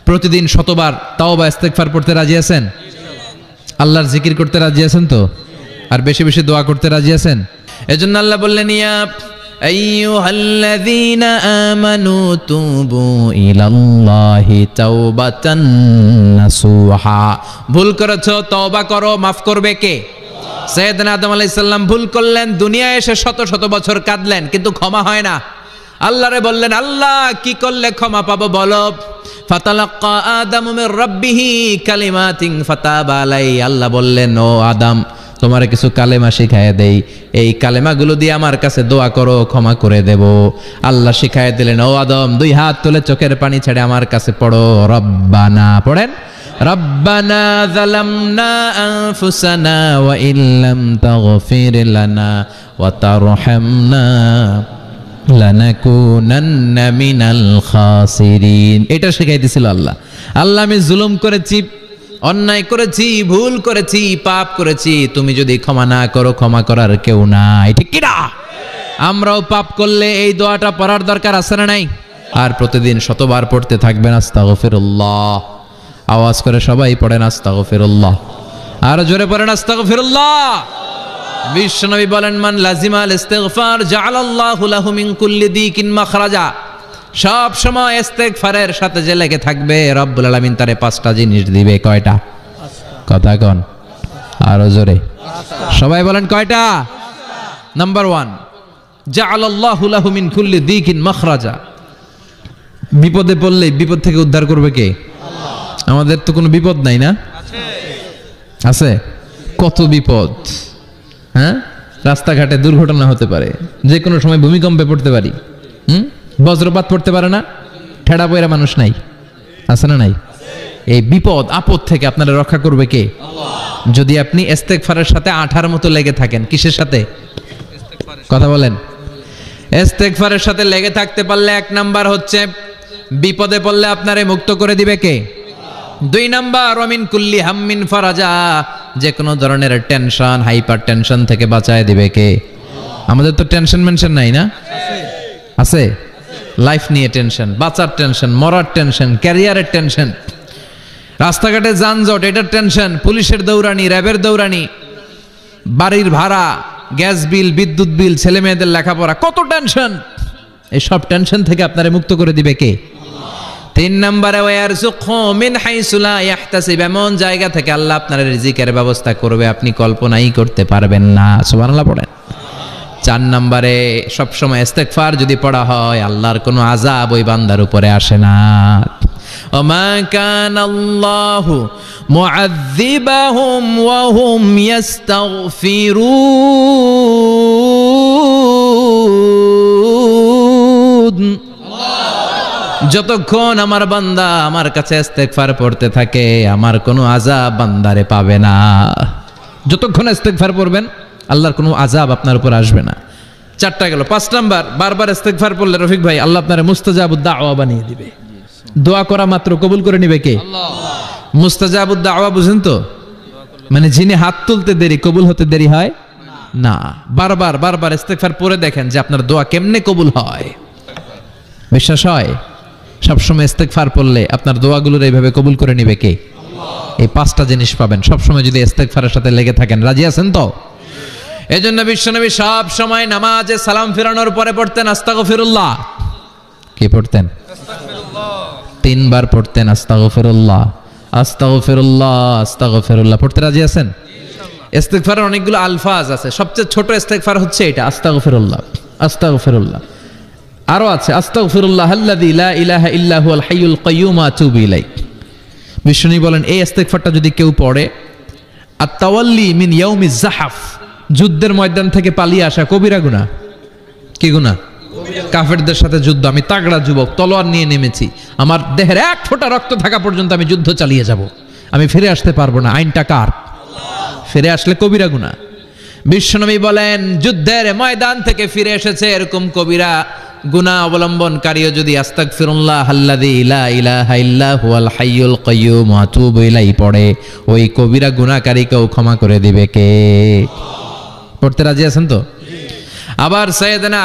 প্রতিদিন শতবার তাওবা ইস্তেগফার পড়তে রাজি আছেন? আল্লাহর জিকির করতে রাজি আছেন তো? আর বেশি বেশি দোয়া করতে রাজি আছেন? এজন্য আল্লাহ বললেন, ইয়া আইয়ুহাল্লাযীনা আমানু তুবু ইলাল্লাহি তাওবাতান নাসুহা। ভুল করেছো, তওবা করো, মাফ করবে কে? সাইয়েদনা আদম আলাইহিস সালাম ভুল করলেন, দুনিয়ায় এসে শত শত বছর কাঁদলেন, কিন্তু ক্ষমা হয় না। আল্লাহরে বললেন, আল্লাহ কি করলে ক্ষমা পাবো বলো? ফাতালাক্কা আদামু মির রাব্বিহি কালিমাতিন ফাতাবা আলাইহি। আল্লাহ বললেন, ও আদম, তোমারে কিছু কালেমা শিখায় দেই, এই কালেমাগুলো দিয়ে আমার কাছে দোয়া করো, ক্ষমা করে দেব। আল্লাহ শিখায় দিলেন, ও আদম, দুই হাত তুলে চোখের পানি ছেড়ে আমার কাছে পড়ো, রব্বানা। পড়েন, রব্বানা যালামনা আনফুসানা ওয়া ইল্লাম তাগফির লানা ওয়া তারহামনা লানাকুনান্না মিনাল খাসিরিন। এটা শিখাই দিছিল আল্লাহ। আল্লাহ, আমি জুলুম করেছি, অন্যায় করেছি, ভুল করেছি, পাপ করেছি, তুমি যদি ক্ষমা না করো, ক্ষমা করার কেউ নাই। ঠিক কি না? আমরাও পাপ করলে এই দোয়াটা পড়ার দরকার আছে না নাই? আর প্রতিদিন শতবার পড়তে থাকবেন আস্তাগফিরুল্লাহ। আওয়াজ করে সবাই পড়েন আস্তাগফিরুল্লাহ। আর জোরে পড়েন আস্তাগফিরুল্লাহ। বিশ্বনবী বলেন, মান লাজিমাল ইস্তিগফার জাআলাল্লাহু লাহু মিন কুল্লি দিকিন মাখরাজা। সব সময় ইস্তিগফারের সাথে যে লেগে থাকবে, রব্বুল আলামিন তারে 5টা জিনিস দিবে। কয়টা? কথা কন আরো জোরে, সবাই বলেন কয়টা? নাম্বার 1, জাআলাল্লাহু লাহু মিন কুল্লি দিকিন মাখরাজা। বিপদে পড়লে বিপদ থেকে উদ্ধার করবে কে? আমাদের তো কোনো বিপদ নাই না? আছে। কত বিপদ, হ্যাঁ? রাস্তাঘাটে দুর্ঘটনা হতে পারে, যে কোনো সময় ভূমিকম্পে পড়তে পারি, বজ্রপাত পড়তে পারে না, ঠেড়া পয়রা মানুষ নাই, আছে না নাই? এই বিপদ আপদ থেকে আপনারা রক্ষা করবে কে? যদি আপনি ইস্তেগফারের সাথে আঠার মতো লেগে থাকেন। কিসের সাথে? কথা বলেন। ইস্তেগফারের সাথে লেগে থাকতে পারলে 1 নাম্বার হচ্ছে বিপদে পড়লে আপনারে মুক্ত করে দিবে কে? 2 নাম্বার, ওয়ামিন কুল্লি হাম্মিন ফারাজা। যে কোনো ধরনের টেনশন, হাইপার টেনশন থেকে বাঁচায় দিবে কে? আমাদের তো টেনশন মেনশন নাই না? আছে। লাইফ নিয়ে টেনশন, বাঁচার টেনশন, মরার টেনশন, ক্যারিয়ারের টেনশন, রাস্তাঘাটে যানজট, এটার টেনশন, পুলিশের দৌড়ানি, র্যাবের দৌড়ানি, বাড়ির ভাড়া, গ্যাস বিল, বিদ্যুৎ বিল, ছেলে মেয়েদের লেখাপড়া, কত টেনশন। এই সব টেনশন থেকে আপনারে মুক্ত করে দিবে কে? 3 নম্বরে, ওয়ারযুকহু মিন হাইসু লা ইয়াহতাসিব। এমন জায়গা থেকে আল্লাহ আপনার রিজিকের ব্যবস্থা করবে আপনি কল্পনাই করতে পারবেন না। সুবহানাল্লাহ পড়েন। 4 নম্বরে, সবসময় ইস্তেগফার যদি পড়া হয়, আল্লাহর কোনো আযাব ওই বান্দার উপরে আসে না। ওমা কানাল্লাহু মুআযযিবাহুম ওয়া হুম ইস্তাগফিরুন। যতক্ষণ আমার বান্দা আমার কাছে ইস্তেগফার পড়তে থাকে, আমার কোনো আযাব বান্দারে পাবে না। যতক্ষণ ইস্তেগফার পড়বেন, আল্লাহর কোনো আযাব আপনার উপর আসবে না। 4টা গেল। 5 নাম্বার, বারবার ইস্তেগফার পড়লে রফিক ভাই আল্লাহ আপনারে মুস্তাজাবুদ দাওয়া বানিয়ে দিবে। দোয়া করা মাত্র কবুল করে নিবে কে? আল্লাহ। মুস্তাজাবুদ দাওয়া বুঝেন তো? মানে যিনি হাত তুলতে দেরি, কবুল হতে দেরি হয় না। বারবার বারবার ইস্তেগফার পড়ে দেখেন যে আপনার দোয়া কেমনে কবুল হয়। বিশ্বাস হয়? সবসময় ইস্তেগফার পড়লে আপনার দোয়াগুলোর এইভাবে কবুল করে নিবে কে? আল্লাহ। এই 5টা জিনিস পাবেন সবসময় যদি ইস্তেগফারের সাথে লেগে থাকেন। রাজি আছেন তো? এজন্য বিশ্বনবী সব সময় নামাজে সালাম ফিরানোর পরে পড়তেন আস্তাগফিরুল্লাহ। কি পড়তেন? আস্তাগফিরুল্লাহ। 3 বার পড়তেন আস্তাগফিরুল্লাহ, আস্তাগফিরুল্লাহ, আস্তাগফিরুল্লাহ। পড়তে রাজি আছেন? ইনশাআল্লাহ। ইস্তেগফারের অনেকগুলো আলফাজ আছে, সবচেয়ে ছোট ইস্তেগফার হচ্ছে এটা, আস্তাগফিরুল্লাহ, আস্তাগফিরুল্লাহ। আরো আছে, আস্তাগফিরুল্লাহাল্লাযী লা ইলাহা ইল্লা হুয়াল হাইয়ুল কাইয়্যুম ওয়া আতুবু ইলাইহি। বিষ্ণু বলেন, এই ইস্তেগফারটা যদি কেউ পড়ে, আত-তাওয়াল্লি মিন ইয়াউমিজ যাহাফ, যুদ্ধের ময়দান থেকে পালিয়ে আসা কবিরা গুনাহ। কি গুনাহ? কাফেরদের সাথে যুদ্ধ। আমি তাগড়া যুবক, তলোয়ার নিয়ে নেমেছি, আমার দেহের 1 ফোঁটা রক্ত থাকা পর্যন্ত আমি যুদ্ধ চালিয়ে যাব, আমি ফিরে আসতে পারবো না। আইনটা কার? ফিরে আসলে কবিরা গুনাহ। বিশ্বনবী বলেন, যুদ্ধের ময়দান থেকে ফিরে এসেছে এরকম কবিরা গুনাহ অবলম্বনকারীও যদি আস্তাগফিরুল্লাহাল্লাযী লা ইলাহা ইল্লা হুয়াল হাইয়ুল কাইয়্যুম ওয়া আতুবু ইলাইহি পড়ে, ওই কবিরা গুনাহকারীকেও ক্ষমা করে দিবে কে? পড়তে রাজি আছেন তো? আবার সাইয়েদনা